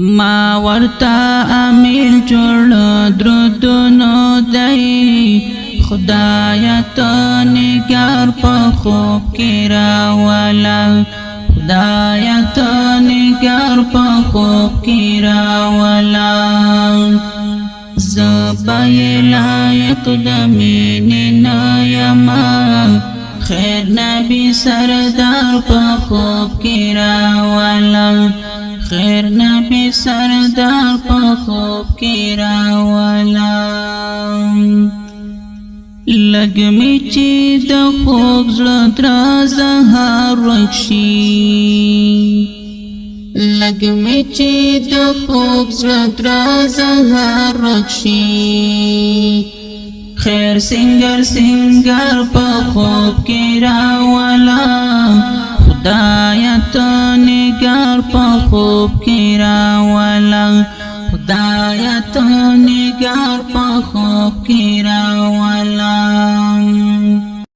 ما ورتا امیر جوړ درودونو دی خدایا ته نگار په خوب کې راولا خدایا ته نگار په خوب کې راولا زبای لایق د مینې نه یما خیر نبی سردار په خوب کې راولا خیر نبی سردار په خوب کې راولا لګمی چې د خوب زړه درازه هر رکشي لګمی چې د خوب زړه درازه هر رکشي خیر سنگر سنگر په خوب کې راولا خدایا ته نگار په خوب کې راولا خدایا ته نگار په خوب کې راولا